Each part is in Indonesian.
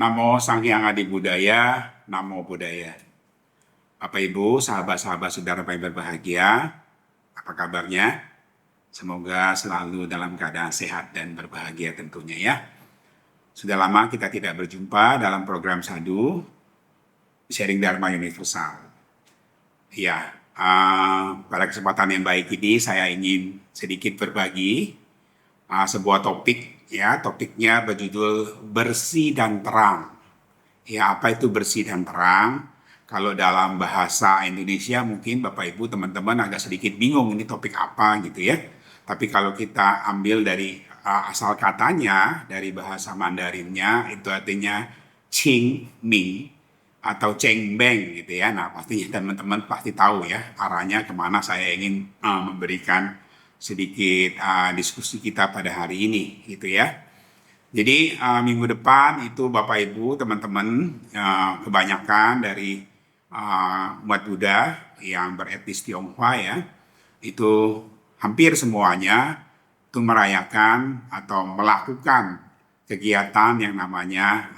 Namo Sang Hyang Adi Budaya, Namo Buddhaya. Bapak Ibu, sahabat-sahabat saudara yang berbahagia, apa kabarnya? Semoga selalu dalam keadaan sehat dan berbahagia tentunya ya. Sudah lama kita tidak berjumpa dalam program Sadu, Sharing Dharma Universal. Ya, pada kesempatan yang baik ini saya ingin sedikit berbagi sebuah topik ya, topiknya berjudul bersih dan terang. Ya, apa itu bersih dan terang? Kalau dalam bahasa Indonesia mungkin Bapak Ibu teman-teman agak sedikit bingung ini topik apa gitu ya. Tapi kalau kita ambil dari asal katanya dari bahasa Mandarinnya itu artinya Qing Ming atau Cheng Beng gitu ya. Nah, pastinya teman-teman pasti tahu ya arahnya kemana saya ingin memberikan sedikit diskusi kita pada hari ini gitu ya. Jadi minggu depan itu Bapak Ibu teman-teman kebanyakan dari umat Buddha yang beretnis Tionghoa ya itu hampir semuanya itu merayakan atau melakukan kegiatan yang namanya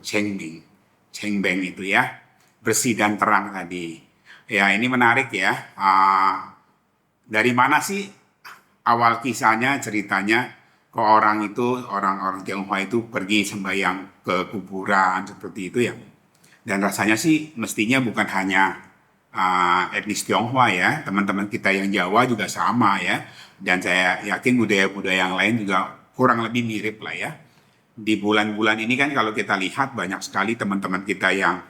Chengbing. Chengbing itu ya bersih dan terang tadi. Ya ini menarik ya. Dari mana sih awal kisahnya ceritanya ke orang-orang Tionghoa itu pergi sembahyang ke kuburan seperti itu ya. Dan rasanya sih mestinya bukan hanya etnis Tionghoa ya, teman-teman kita yang Jawa juga sama ya. Dan saya yakin budaya-budaya yang lain juga kurang lebih mirip lah ya. Di bulan-bulan ini kan kalau kita lihat banyak sekali teman-teman kita yang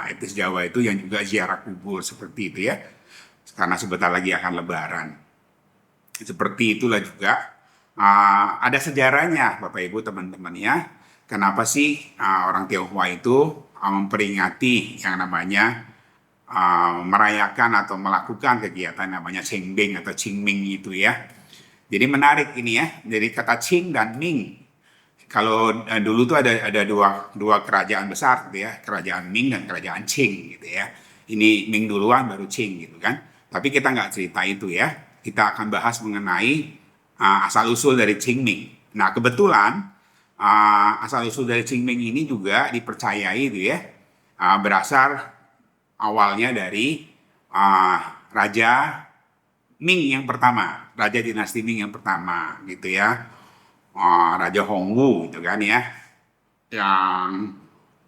etnis Jawa itu yang juga ziarah kubur seperti itu ya. Karena sebentar lagi akan Lebaran. Seperti itulah juga ada sejarahnya Bapak Ibu teman-teman ya. Kenapa sih orang Tionghoa itu memperingati yang namanya merayakan atau melakukan kegiatan namanya Chengbing atau Qingming itu ya. Jadi menarik ini ya. Jadi kata Qing dan Ming. Kalau dulu tuh ada dua kerajaan besar gitu ya, kerajaan Ming dan kerajaan Qing gitu ya. Ini Ming duluan baru Qing gitu kan. Tapi kita nggak cerita itu ya. Kita akan bahas mengenai asal-usul dari Qingming. Nah, kebetulan asal-usul dari Qingming ini juga dipercayai itu ya, berasal awalnya dari Raja Ming yang pertama, Raja dinasti Ming yang pertama gitu ya, Raja Hongwu gitu kan ya, yang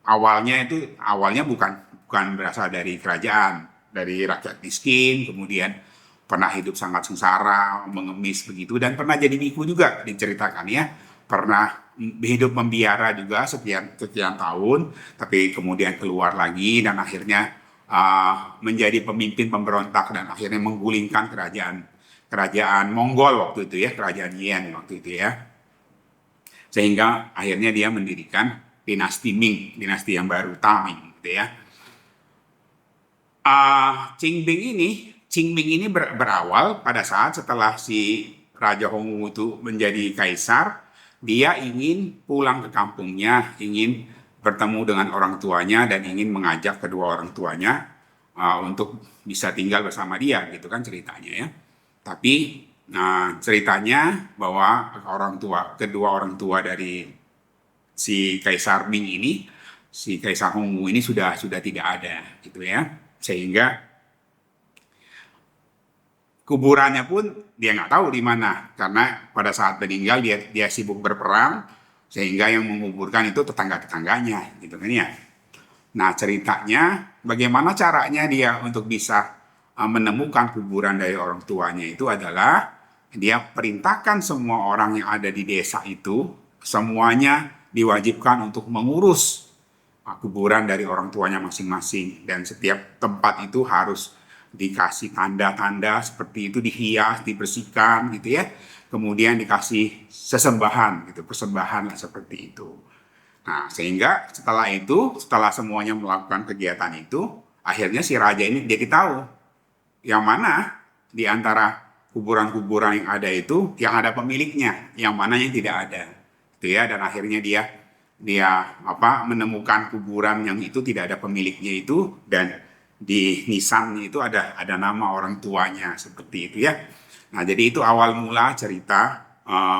awalnya bukan berasal dari kerajaan, dari rakyat miskin, kemudian pernah hidup sangat sengsara, mengemis begitu, dan pernah jadi biku juga diceritakan ya. Pernah hidup membiara juga sekian tahun, tapi kemudian keluar lagi dan akhirnya menjadi pemimpin pemberontak dan akhirnya menggulingkan kerajaan Mongol waktu itu ya, kerajaan Yen waktu itu ya. Sehingga akhirnya dia mendirikan dinasti Ming, dinasti yang baru Tang gitu ya. Qingming ini berawal pada saat setelah si Raja Hongwu itu menjadi kaisar, dia ingin pulang ke kampungnya, ingin bertemu dengan orang tuanya dan ingin mengajak kedua orang tuanya untuk bisa tinggal bersama dia, gitu kan ceritanya ya. Tapi ceritanya bahwa kedua orang tua dari si Kaisar Ming ini, si Kaisar Hongwu ini sudah tidak ada, gitu ya. Sehingga kuburannya pun dia nggak tahu di mana karena pada saat meninggal dia sibuk berperang sehingga yang menguburkan itu tetangga-tetangganya gitu kan ya. Nah ceritanya bagaimana caranya dia untuk bisa menemukan kuburan dari orang tuanya itu adalah dia perintahkan semua orang yang ada di desa itu semuanya diwajibkan untuk mengurus kuburan dari orang tuanya masing-masing dan setiap tempat itu harus dikasih tanda-tanda seperti itu, dihias, dibersihkan gitu ya. Kemudian dikasih sesembahan gitu, persembahan seperti itu. Nah, sehingga setelah semuanya melakukan kegiatan itu, akhirnya si raja ini jadi tahu yang mana di antara kuburan-kuburan yang ada itu yang ada pemiliknya, yang mana yang tidak ada. Gitu ya, dan akhirnya dia menemukan kuburan yang itu tidak ada pemiliknya itu dan di nisannya itu ada nama orang tuanya seperti itu ya. Nah, jadi itu awal mula cerita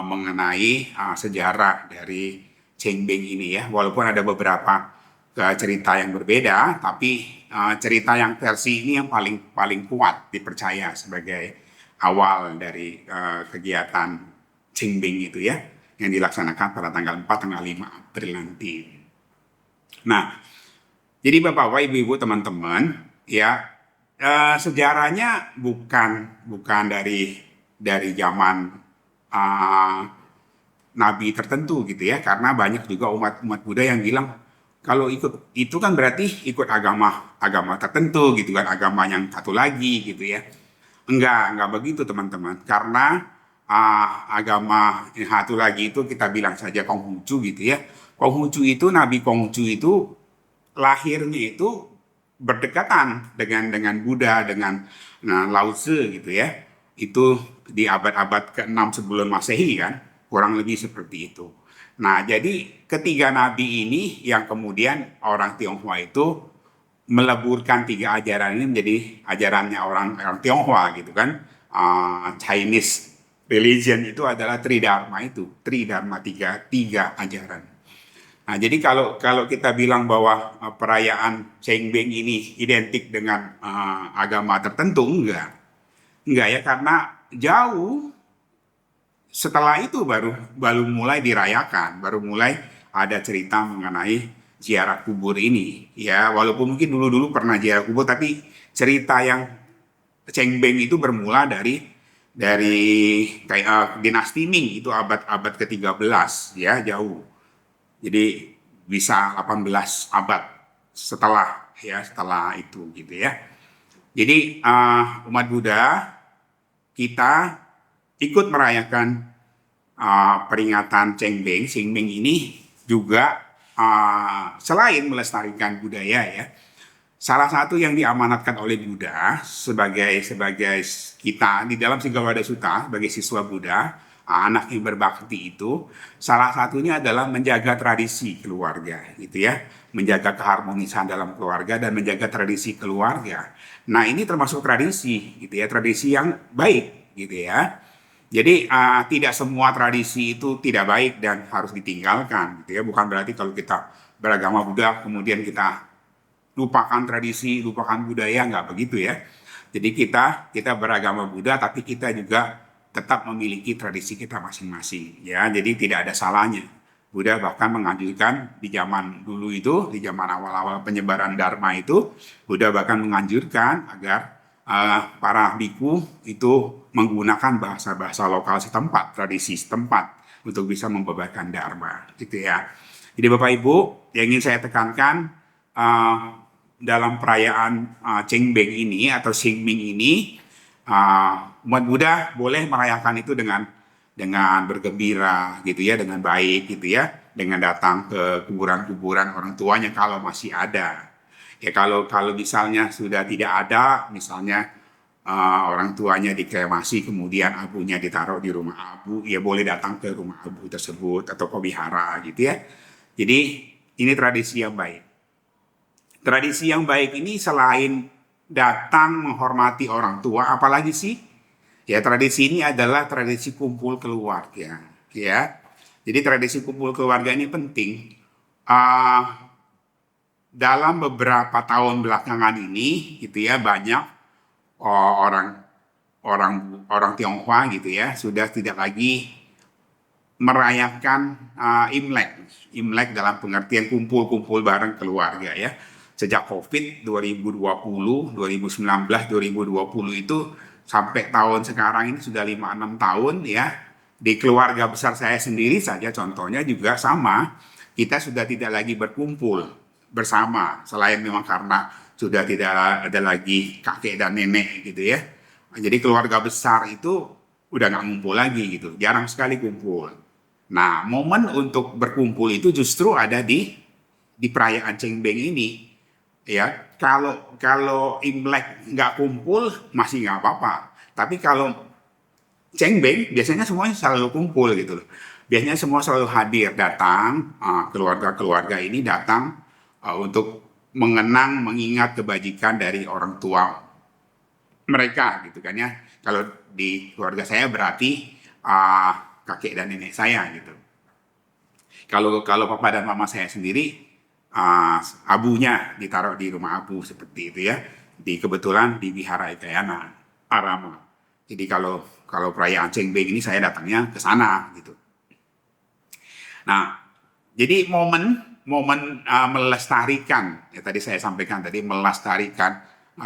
mengenai sejarah dari Cengbing ini ya. Walaupun ada beberapa cerita yang berbeda, tapi cerita yang versi ini yang paling kuat dipercaya sebagai awal dari kegiatan Cengbing itu ya, yang dilaksanakan pada tanggal 4 tanggal 5 April nanti. Nah, jadi Bapak-bapak, Ibu-ibu, teman-teman, ya sejarahnya bukan dari zaman uh, nabi tertentu gitu ya, karena banyak juga umat Buddha yang bilang kalau ikut itu kan berarti ikut agama tertentu gitu kan, agama yang satu lagi gitu ya. Enggak begitu teman-teman, karena agama yang satu lagi itu kita bilang saja Konghucu gitu ya. Konghucu itu, Nabi Konghucu itu lahirnya itu berdekatan dengan Buddha, dengan Lao Tzu gitu ya. Itu di abad-abad ke-6 sebelum Masehi kan, kurang lebih seperti itu. Nah, jadi ketiga nabi ini yang kemudian orang Tionghoa itu meleburkan tiga ajaran ini menjadi ajarannya orang Tionghoa gitu kan. Chinese religion itu adalah Tridharma itu, Tridharma tiga ajaran. Nah, jadi kalau kita bilang bahwa perayaan Cengbing ini identik dengan agama tertentu, enggak ya, karena jauh setelah itu baru mulai dirayakan, baru mulai ada cerita mengenai ziarah kubur ini. Ya, walaupun mungkin dulu-dulu pernah ziarah kubur, tapi cerita yang Cengbing itu bermula dari kayak dinasti Ming itu abad ke-13 ya, jauh. Jadi bisa 18 abad setelah itu gitu ya. Jadi umat Buddha kita ikut merayakan peringatan Cengbing ini juga selain melestarikan budaya ya. Salah satu yang diamanatkan oleh Buddha sebagai kita di dalam Sigawada Sutta sebagai siswa Buddha, anak yang berbakti itu, salah satunya adalah menjaga tradisi keluarga gitu ya, menjaga keharmonisan dalam keluarga dan menjaga tradisi keluarga. Nah, ini termasuk tradisi gitu ya, tradisi yang baik gitu ya. Jadi tidak semua tradisi itu tidak baik dan harus ditinggalkan gitu ya. Bukan berarti kalau kita beragama Buddha kemudian kita lupakan tradisi, lupakan budaya, nggak begitu ya. Jadi kita beragama Buddha, tapi kita juga tetap memiliki tradisi kita masing-masing. Ya, jadi tidak ada salahnya. Buddha bahkan menganjurkan di zaman dulu itu, di zaman awal-awal penyebaran Dharma itu, Buddha bahkan menganjurkan agar para biku itu menggunakan bahasa-bahasa lokal setempat, tradisi setempat untuk bisa membabarkan Dharma, gitu ya. Jadi Bapak Ibu, yang ingin saya tekankan, dalam perayaan Cengbing ini atau Xingming ini, umat Buddha boleh merayakan itu dengan bergembira gitu ya, dengan baik gitu ya, dengan datang ke kuburan-kuburan orang tuanya kalau masih ada. Ya kalau misalnya sudah tidak ada, misalnya orang tuanya dikremasi kemudian abunya ditaruh di rumah abu, ya boleh datang ke rumah abu tersebut atau ke wihara gitu ya. Jadi ini tradisi yang baik. Tradisi yang baik ini selain datang menghormati orang tua, apalagi sih? Ya, tradisi ini adalah tradisi kumpul keluarga, ya. Jadi tradisi kumpul keluarga ini penting. Dalam beberapa tahun belakangan ini, gitu ya, banyak orang Tionghoa gitu ya sudah tidak lagi merayakan Imlek. Imlek dalam pengertian kumpul-kumpul bareng keluarga ya. Sejak Covid 2020, 2019, 2020 itu sampai tahun sekarang ini sudah 5-6 tahun ya. Di keluarga besar saya sendiri saja contohnya juga sama. Kita sudah tidak lagi berkumpul bersama selain memang karena sudah tidak ada lagi kakek dan nenek gitu ya. Jadi keluarga besar itu udah nggak ngumpul lagi gitu. Jarang sekali kumpul. Nah, momen untuk berkumpul itu justru ada di perayaan Cengbing ini. Ya, kalau Imlek nggak kumpul masih nggak apa-apa. Tapi kalau Cengbing biasanya semuanya selalu kumpul gitu loh. Biasanya semua selalu hadir, datang, keluarga-keluarga ini datang untuk mengenang, mengingat kebajikan dari orang tua mereka gitu kan ya. Kalau di keluarga saya berarti kakek dan nenek saya gitu. Kalau kalau papa dan mama saya sendiri, uh, abunya ditaruh di rumah abu seperti itu ya. Di kebetulan di Wihara Ekayana Arama. Jadi kalau kalau perayaan Cengbeng ini saya datangnya ke sana gitu. Nah, jadi melestarikan, ya tadi saya sampaikan tadi melestarikan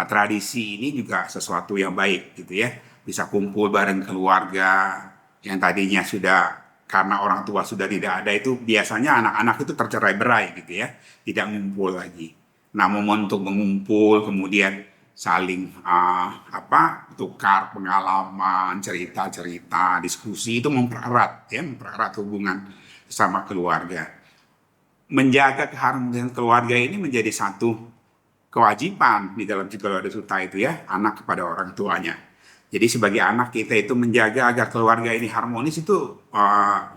tradisi ini juga sesuatu yang baik gitu ya. Bisa kumpul bareng keluarga yang tadinya sudah karena orang tua sudah tidak ada itu biasanya anak-anak itu tercerai-berai gitu ya, tidak ngumpul lagi. Nah, momen untuk mengumpul kemudian saling tukar pengalaman, cerita-cerita, diskusi itu mempererat ya, mempererat hubungan sama keluarga. Menjaga keharmonisan keluarga ini menjadi satu kewajiban di dalam Cikoledo Sutta itu ya, anak kepada orang tuanya. Jadi sebagai anak kita itu menjaga agar keluarga ini harmonis itu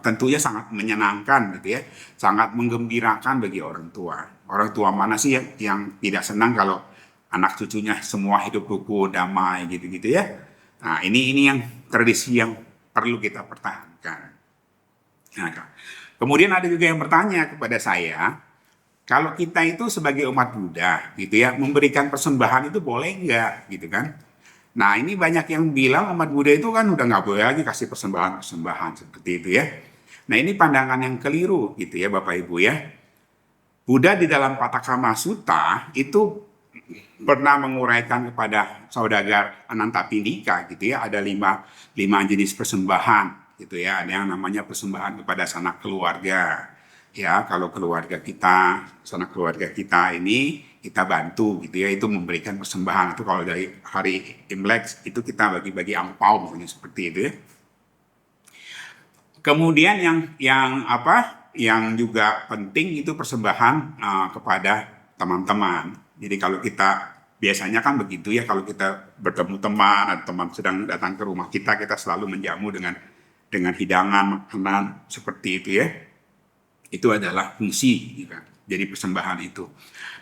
tentunya sangat menyenangkan gitu ya, sangat menggembirakan bagi orang tua. Orang tua mana sih yang tidak senang kalau anak cucunya semua hidup rukun, damai gitu-gitu ya. Nah, ini yang tradisi yang perlu kita pertahankan. Nah, kemudian ada juga yang bertanya kepada saya, kalau kita itu sebagai umat Buddha gitu ya, memberikan persembahan itu boleh nggak gitu kan? Nah, ini banyak yang bilang umat Buddha itu kan udah nggak boleh lagi kasih persembahan-persembahan seperti itu ya. Nah, ini pandangan yang keliru gitu ya Bapak Ibu ya. Buddha di dalam Patakama Sutta itu pernah menguraikan kepada saudagar Anantapindika gitu ya, ada lima jenis persembahan gitu ya. Ada yang namanya persembahan kepada sanak keluarga. Ya, kalau keluarga kita, sanak keluarga kita ini kita bantu gitu ya, itu memberikan persembahan. Itu kalau dari hari Imlek itu kita bagi-bagi angpau misalnya seperti itu ya. Kemudian yang juga penting itu persembahan kepada teman-teman. Jadi kalau kita biasanya kan begitu ya, kalau kita bertemu teman atau teman sedang datang ke rumah kita selalu menjamu dengan hidangan makanan seperti itu ya. Itu adalah fungsi gitu. Jadi persembahan itu.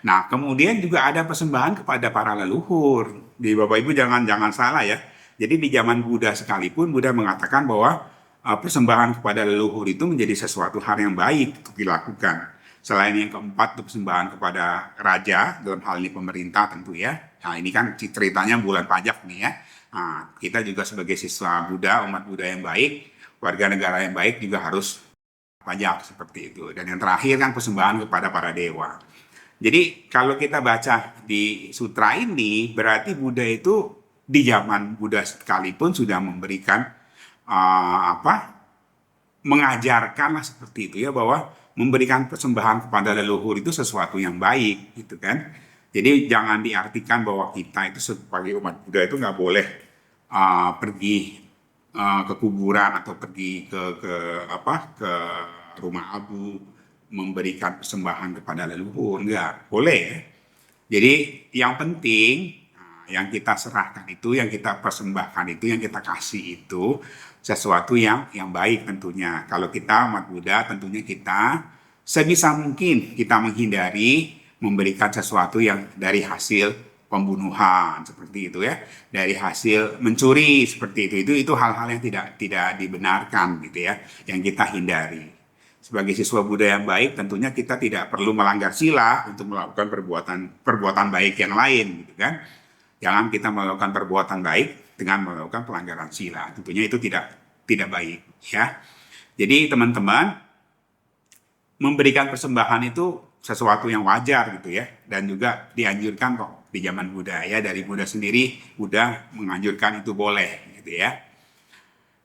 Nah, kemudian juga ada persembahan kepada para leluhur. Di Bapak Ibu jangan salah ya. Jadi di zaman Buddha sekalipun Buddha mengatakan bahwa persembahan kepada leluhur itu menjadi sesuatu hal yang baik untuk dilakukan. Selain yang keempat itu persembahan kepada raja, dalam hal ini pemerintah tentu ya. Nah, ini kan ceritanya bulan pajak nih ya. Nah, kita juga sebagai siswa Buddha, umat Buddha yang baik, warga negara yang baik juga harus pajak seperti itu. Dan yang terakhir kan persembahan kepada para dewa. Jadi kalau kita baca di sutra ini berarti Buddha itu di zaman Buddha sekalipun sudah memberikan mengajarkan lah seperti itu ya, bahwa memberikan persembahan kepada leluhur itu sesuatu yang baik gitu kan. Jadi jangan diartikan bahwa kita itu sebagai umat Buddha itu nggak boleh pergi ke kuburan atau pergi ke rumah abu memberikan persembahan kepada leluhur, enggak boleh ya. Jadi yang penting yang kita serahkan itu, yang kita persembahkan itu, yang kita kasih itu sesuatu yang baik tentunya. Kalau kita umat Buddha tentunya kita sebisa mungkin kita menghindari memberikan sesuatu yang dari hasil pembunuhan seperti itu ya, dari hasil mencuri seperti itu hal-hal yang tidak dibenarkan gitu ya, yang kita hindari. Sebagai siswa Buddha yang baik tentunya kita tidak perlu melanggar sila untuk melakukan perbuatan baik yang lain gitu kan. Jangan kita melakukan perbuatan baik dengan melakukan pelanggaran sila. Tentunya itu tidak baik ya. Jadi teman-teman, memberikan persembahan itu sesuatu yang wajar gitu ya, dan juga dianjurkan kok di zaman Buddha ya, dari Buddha sendiri Buddha menganjurkan itu boleh gitu ya.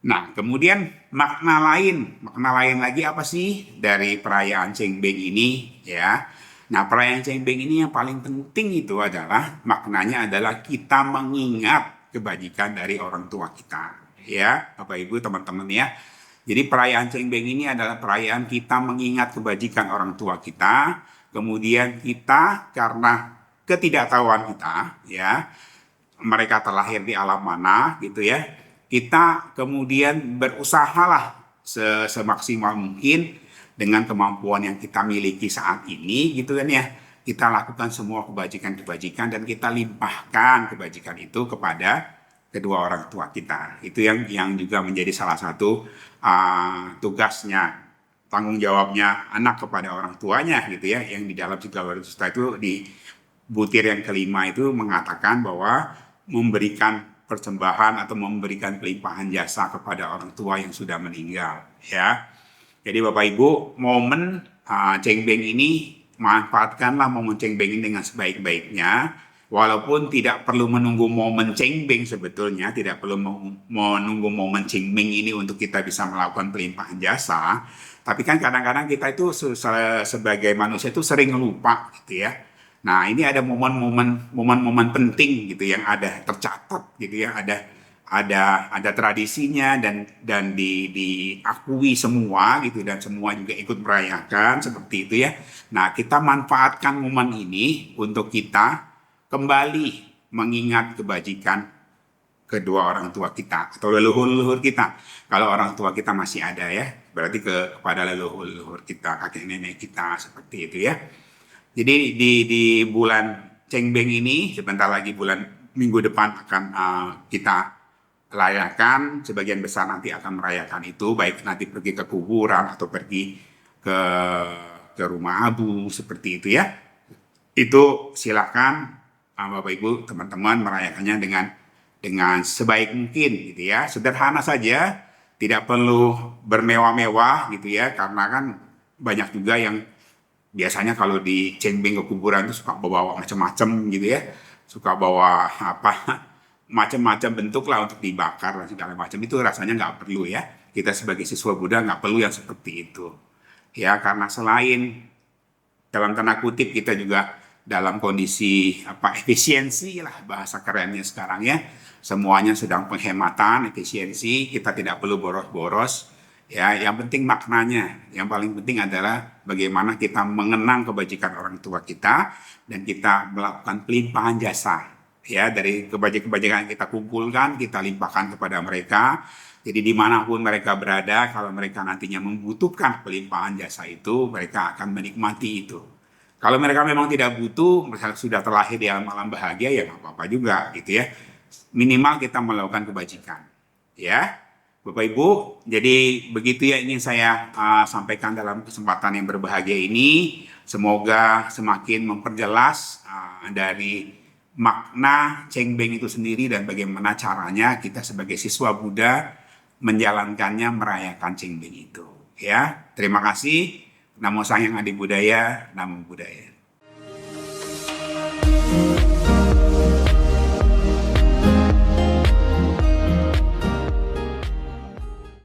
Nah, kemudian makna lain lagi apa sih dari perayaan Cengbeng ini ya? Nah, perayaan Cengbeng ini yang paling penting itu adalah maknanya adalah kita mengingat kebajikan dari orang tua kita ya, Bapak Ibu teman-teman ya. Jadi perayaan Cengbeng ini adalah perayaan kita mengingat kebajikan orang tua kita, kemudian kita karena ketidaktahuan kita ya, mereka terlahir di alam mana gitu ya, kita kemudian berusahalah semaksimal mungkin dengan kemampuan yang kita miliki saat ini gitu kan ya, kita lakukan semua kebajikan-kebajikan dan kita limpahkan kebajikan itu kepada kedua orang tua kita. Itu yang juga menjadi salah satu tugasnya tanggung jawabnya anak kepada orang tuanya gitu ya, yang di dalam Citra Warisusta itu di butir yang kelima itu mengatakan bahwa memberikan persembahan atau memberikan pelimpahan jasa kepada orang tua yang sudah meninggal ya. Jadi Bapak Ibu, momen cengbeng ini, manfaatkanlah momen cengbeng ini dengan sebaik-baiknya. Walaupun tidak perlu menunggu momen cengbeng sebetulnya, tidak perlu menunggu momen cengbeng ini untuk kita bisa melakukan pelimpahan jasa. Tapi kan kadang-kadang kita itu sebagai manusia itu sering lupa gitu ya. Nah, ini ada momen-momen penting gitu yang ada tercatat gitu ya, ada tradisinya dan diakui semua gitu, dan semua juga ikut merayakan seperti itu ya. Nah, kita manfaatkan momen ini untuk kita kembali mengingat kebajikan kedua orang tua kita atau leluhur-leluhur kita. Kalau orang tua kita masih ada ya, berarti kepada leluhur-leluhur kita, kakek nenek kita seperti itu ya. Jadi di bulan Cengbeng ini, sebentar lagi bulan minggu depan akan kita rayakan, sebagian besar nanti akan merayakan itu, baik nanti pergi ke kuburan atau pergi ke rumah abu seperti itu ya. Itu silakan Bapak Ibu teman-teman merayakannya dengan sebaik mungkin gitu ya, sederhana saja, tidak perlu bermewah-mewah gitu ya, karena kan banyak juga yang biasanya kalau di cengbeng ke kuburan itu suka bawa macam-macam gitu ya, suka bawa apa macam-macam bentuk lah untuk dibakar dan segala macam. Itu rasanya nggak perlu ya. Kita sebagai siswa Buddha nggak perlu yang seperti itu ya, karena selain dalam tanda kutip kita juga dalam kondisi efisiensi lah bahasa kerennya sekarang ya, semuanya sedang penghematan efisiensi, kita tidak perlu boros-boros. Ya, yang penting maknanya. Yang paling penting adalah bagaimana kita mengenang kebajikan orang tua kita dan kita melakukan pelimpahan jasa. Ya, dari kebajikan yang kita kumpulkan, kita limpahkan kepada mereka. Jadi dimanapun mereka berada, kalau mereka nantinya membutuhkan pelimpahan jasa itu, mereka akan menikmati itu. Kalau mereka memang tidak butuh, misalnya sudah terlahir di alam bahagia, ya nggak apa-apa juga gitu ya. Minimal kita melakukan kebajikan. Ya. Bapak Ibu, jadi begitu ya ingin saya sampaikan dalam kesempatan yang berbahagia ini. Semoga semakin memperjelas dari makna cengbeng itu sendiri dan bagaimana caranya kita sebagai siswa Buddha menjalankannya, merayakan cengbeng itu. Ya, terima kasih. Namo Sang Hyang Adi Budaya, Namo Buddhaya.